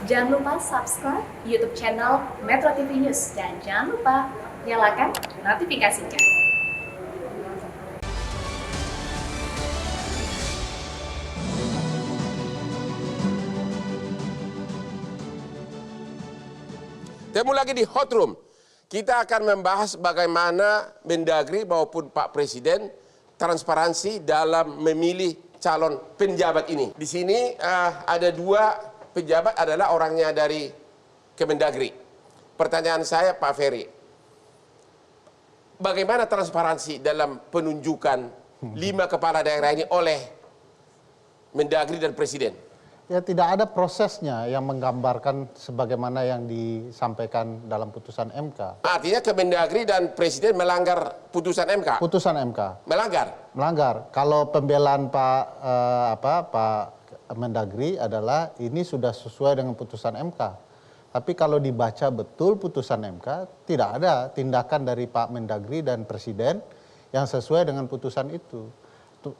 Jangan lupa subscribe YouTube channel Metro TV News dan jangan lupa nyalakan notifikasinya. Temu lagi di Hot Room. Kita akan membahas bagaimana Mendagri maupun Pak Presiden transparansi dalam memilih calon penjabat ini. Di sini ada dua penjabat adalah orangnya dari Kemendagri. Pertanyaan saya Pak Ferry, bagaimana transparansi dalam penunjukan 5 kepala daerah ini oleh Mendagri dan Presiden? Ya, tidak ada prosesnya yang menggambarkan sebagaimana yang disampaikan dalam putusan MK. Artinya Kemendagri dan Presiden melanggar putusan MK? Putusan MK. Melanggar? Melanggar. Kalau pembelaan Pak Mendagri adalah ini sudah sesuai dengan putusan MK. Tapi kalau dibaca betul putusan MK, tidak ada tindakan dari Pak Mendagri dan Presiden yang sesuai dengan putusan itu.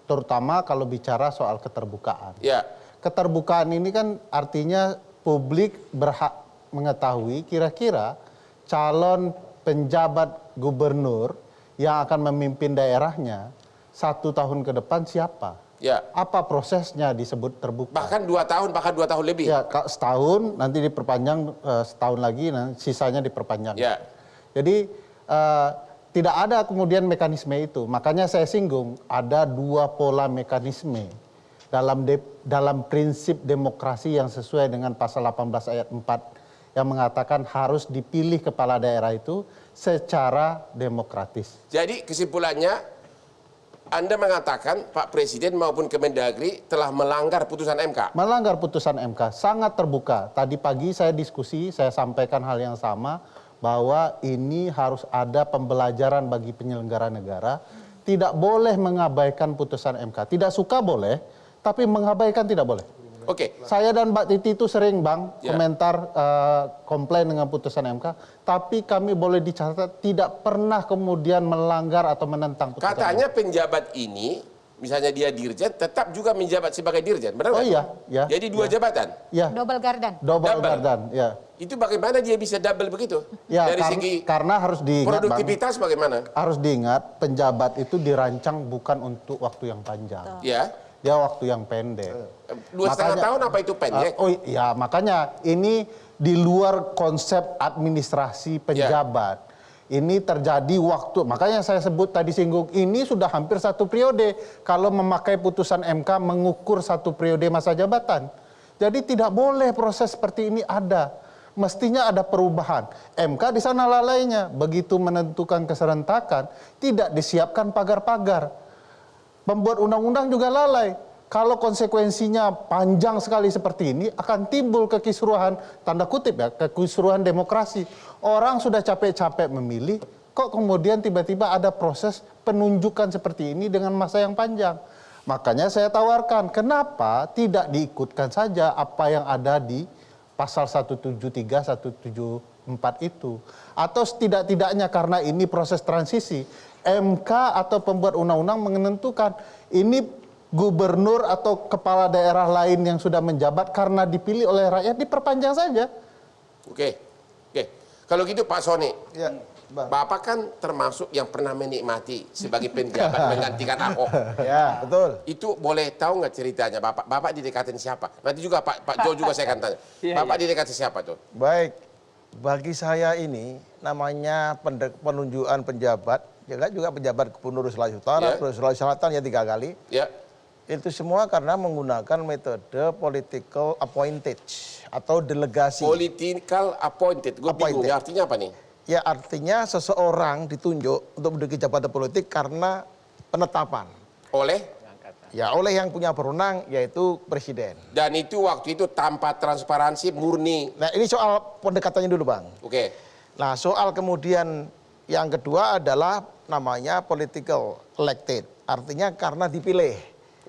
Terutama kalau bicara soal keterbukaan. Ya. Keterbukaan ini kan artinya publik berhak mengetahui kira-kira calon penjabat gubernur yang akan memimpin daerahnya 1 tahun ke depan siapa. Ya. Apa prosesnya disebut terbuka. Bahkan 2 tahun, bahkan 2 tahun lebih. Ya, setahun nanti diperpanjang setahun lagi, sisanya diperpanjang. Ya. Jadi tidak ada kemudian mekanisme itu. Makanya saya singgung ada 2 pola mekanisme dalam prinsip demokrasi yang sesuai dengan pasal 18 ayat 4 yang mengatakan harus dipilih kepala daerah itu secara demokratis. Jadi kesimpulannya Anda mengatakan Pak Presiden maupun Kemendagri telah melanggar putusan MK? Melanggar putusan MK, sangat terbuka. Tadi pagi saya diskusi, saya sampaikan hal yang sama bahwa ini harus ada pembelajaran bagi penyelenggara negara. Tidak boleh mengabaikan putusan MK. Tidak suka boleh, tapi mengabaikan tidak boleh. Oke. Saya dan Mbak Titi itu sering komentar komplain dengan putusan MK, tapi kami boleh dicatat tidak pernah kemudian melanggar atau menentang putusan Katanya MK. penjabat ini, misalnya dia dirjen, tetap juga menjabat sebagai dirjen, benar Oh nggak? iya, ya. Jadi 2 jabatan? Ya. Double gardan. Double gardan, ya. Itu bagaimana dia bisa double begitu? Ya, Dari segi karena harus diingat, produktivitas Bang, bagaimana? harus diingat penjabat itu dirancang bukan untuk waktu yang panjang. Ya. Dia waktu yang pendek. 2,5 tahun apa itu pendek? Oh iya, makanya ini di luar konsep administrasi penjabat. Ini terjadi waktu, makanya saya sebut tadi singgung, ini sudah hampir 1 periode. Kalau memakai putusan MK mengukur 1 periode masa jabatan. Jadi tidak boleh proses seperti ini ada. Mestinya ada perubahan. MK di sana lalainya, begitu menentukan keserentakan, tidak disiapkan pagar-pagar. Pembuat undang-undang juga lalai. Kalau konsekuensinya panjang sekali seperti ini, akan timbul kekisruhan, tanda kutip ya, kekisruhan demokrasi. Orang sudah capek-capek memilih, kok kemudian tiba-tiba ada proses penunjukan seperti ini dengan masa yang panjang. Makanya saya tawarkan, kenapa tidak diikutkan saja apa yang ada di pasal 173, 174 itu. Atau setidak-tidaknya karena ini proses transisi, MK atau pembuat undang-undang menentukan ini gubernur atau kepala daerah lain yang sudah menjabat karena dipilih oleh rakyat diperpanjang saja. Oke. Kalau gitu Pak Soni, Ya, Bang. Bapak kan termasuk yang pernah menikmati sebagai penjabat menggantikan Ahok. Ya, betul. Itu boleh tahu nggak ceritanya Bapak didekatin siapa? Nanti juga Pak Jo juga saya akan tanya. Bapak didekatin siapa tuh? Baik, bagi saya ini namanya penunjukan penjabat, juga pejabat Gubernur Sulawesi Utara, Ya. Sulawesi Selatan ya 3 kali. Ya. Itu semua karena menggunakan metode political appointed atau delegasi. Political appointed. Gue bingung, Appointed. artinya apa nih? Ya artinya seseorang ditunjuk untuk menduduki jabatan politik karena penetapan. Oleh? Ya oleh yang punya berwenang yaitu Presiden. Dan itu waktu itu tanpa transparansi murni. Nah ini soal pendekatannya dulu Bang. Oke. Nah soal kemudian yang kedua adalah namanya political elected. Artinya karena dipilih.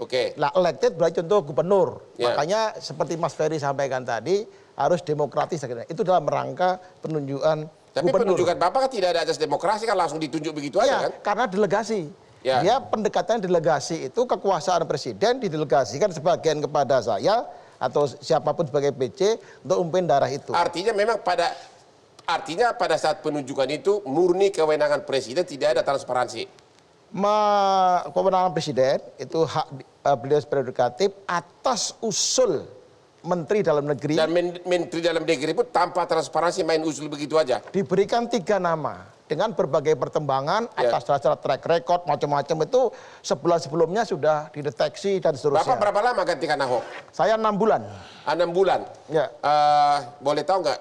Oke. Nah elected berarti contoh gubernur. Ya. Makanya seperti Mas Ferry sampaikan tadi harus demokratis. Itu dalam rangka penunjukan Tapi gubernur. penunjukan Bapak kan tidak ada asas demokrasi, kan langsung ditunjuk begitu Ya, aja kan? karena delegasi. Ya. Dia pendekatan delegasi itu kekuasaan presiden didelegasikan sebagian kepada saya, atau siapapun sebagai PC untuk memimpin daerah itu. Artinya memang pada saat penunjukan itu murni kewenangan presiden, tidak ada transparansi. Kewenangan presiden itu hak beliau prerogatif atas usul Menteri Dalam Negeri. Dan Menteri Dalam Negeri pun tanpa transparansi main usul begitu aja. Diberikan 3 nama dengan berbagai pertimbangan atas dasar track record macam-macam itu sebulan sebelumnya sudah dideteksi dan seterusnya. Bapak berapa lama gantikan Ahok? Saya 6 bulan. 6 bulan. Ya. Boleh tahu nggak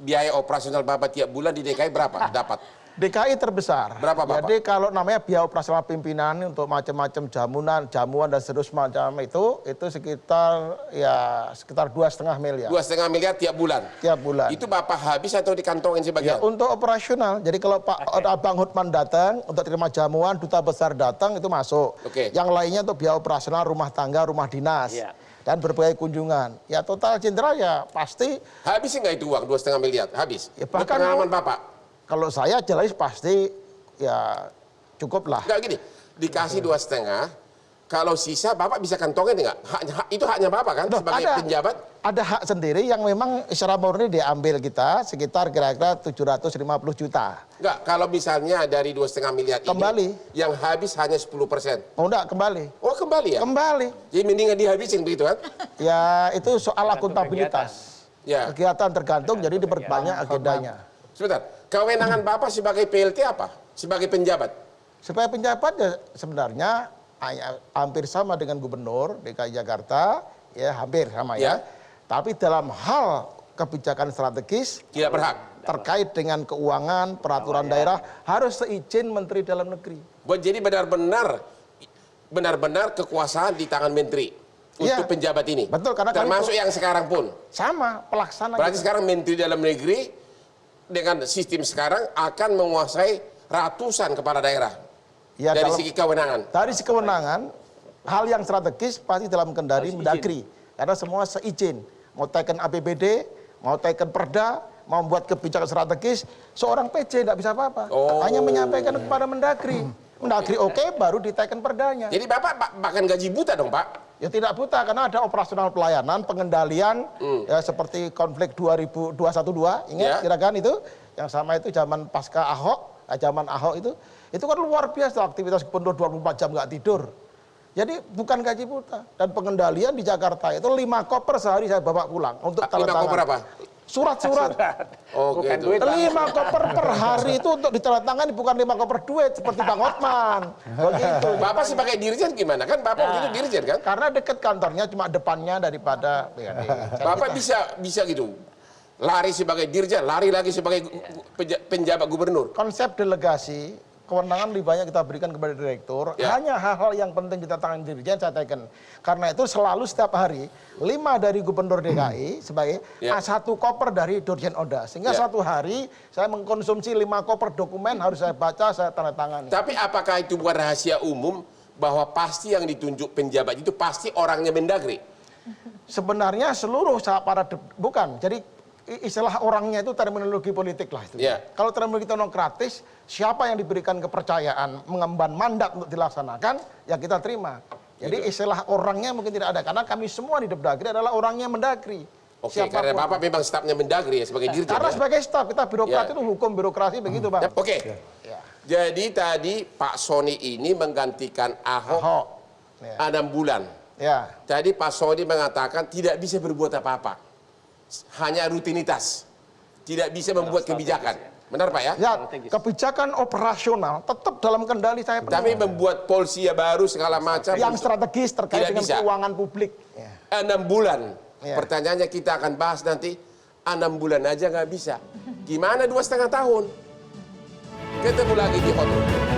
biaya operasional Bapak tiap bulan di DKI berapa dapat? DKI terbesar. Berapa, Bapak? Jadi kalau namanya biaya operasional pimpinan untuk macam-macam jamuan dan seterusnya macam itu sekitar 2,5 miliar. 2,5 miliar tiap bulan. Tiap bulan. Itu Bapak habis atau dikantongin Ya, sebagian? untuk operasional. Jadi kalau Bang Hotman datang untuk terima jamuan, duta besar datang itu masuk. Oke. Yang lainnya untuk biaya operasional rumah tangga, rumah dinas. Dan berbagai kunjungan. Ya total jenderal ya pasti. Habis nggak itu uang 2,5 miliar? Habis. Ya, bahkan pengalaman Bapak. Kalau saya jelas pasti ya cukup lah. Nggak gini, dikasih 2,5, kalau sisa Bapak bisa kantongin nggak? Itu haknya Bapak kan sebagai penjabat? Ada hak sendiri yang memang secara murni diambil kita sekitar kira-kira 750 juta. Nggak, kalau misalnya dari 2,5 miliar Kembali. ini, yang habis hanya 10%. Oh enggak, kembali. Oh kembali ya? Kembali. Jadi mendingan dihabisin begitu kan? Ya itu soal akuntabilitas. Ya. Kegiatan tergantung jadi diperbanyak agendanya. Sebentar, kewenangan Bapak sebagai PLT apa? Sebagai penjabat? Supaya penjabat ya sebenarnya hampir sama dengan gubernur DKI Jakarta, ya hampir sama ya. Tapi dalam hal kebijakan strategis Tidak berhak. terkait dengan keuangan, peraturan daerah harus seizin Menteri Dalam Negeri. Jadi benar-benar kekuasaan di tangan menteri untuk penjabat ini. Betul, karena termasuk yang sekarang pun. Sama pelaksana. Berarti sekarang Menteri Dalam Negeri dengan sistem sekarang akan menguasai ratusan kepala daerah. Ya, dari segi kewenangan. Dari segi kewenangan, hal yang strategis pasti dalam kendali Mendagri. Karena semua seizin. Mau teken APBD, mau teken Perda, mau buat kebijakan strategis, seorang PJ tidak bisa apa-apa. Hanya menyampaikan kepada Mendagri. Mendagri oke, baru diteken Perdanya. Jadi Bapak bahkan gaji buta dong Pak? Ya tidak buta, karena ada operasional pelayanan, pengendalian, ya seperti konflik 212, ingat kira-kira itu? Yang sama itu zaman pasca Ahok, zaman Ahok itu kan luar biasa aktivitas gubernur 24 jam nggak tidur. Jadi bukan gaji buta. Dan pengendalian di Jakarta itu 5 koper sehari saya bawa pulang untuk tanda tangan. 5 koper apa? Surat-surat. Oh, bukan gitu. duit. 5 koper per hari itu untuk ditandatangani, bukan 5 koper duit seperti Bang Hotman. Begitu. Bapak sebagai dirjen gimana? Kan Bapak itu dirjen kan? Karena dekat kantornya cuma depannya daripada BKD. Bapak bisa gitu. Lari sebagai dirjen, lari lagi sebagai penjabat gubernur. Konsep delegasi, kewenangan lebih banyak kita berikan kepada direktur. Hanya hal-hal yang penting kita tangani dirjen saya teken. Karena itu selalu setiap hari 5 dari gubernur DKI sebagai 1 koper dari Dirjen Oda. Sehingga satu hari saya mengkonsumsi 5 koper dokumen harus saya baca, saya tanda tangani. Tapi apakah itu bukan rahasia umum bahwa pasti yang ditunjuk penjabat itu pasti orangnya Mendagri? Sebenarnya seluruh bukan. Jadi istilah orangnya itu terminologi politik lah itu. Kalau terminologi teknokratis, siapa yang diberikan kepercayaan mengemban mandat untuk dilaksanakan, ya kita terima. Jadi istilah orangnya mungkin tidak ada, karena kami semua di Depdagri adalah orangnya Mendagri. Oke, karena Bapak memang stafnya Mendagri ya sebagai dirjen. Karena sebagai staf, kita birokrat itu hukum birokrasi begitu Bang. Oke. Jadi tadi Pak Soni ini menggantikan Ahok 6 bulan. Jadi Pak Soni mengatakan tidak bisa berbuat apa-apa. Hanya rutinitas. Tidak bisa membuat kebijakan. Benar Pak ya? Ya, kebijakan operasional tetap dalam kendali saya. Tapi membuat polisi baru segala macam. Yang strategis terkait dengan keuangan publik. 6 bulan. Pertanyaannya kita akan bahas nanti. 6 bulan aja nggak bisa. Gimana 2,5 tahun? Ketemu lagi di Hot Room.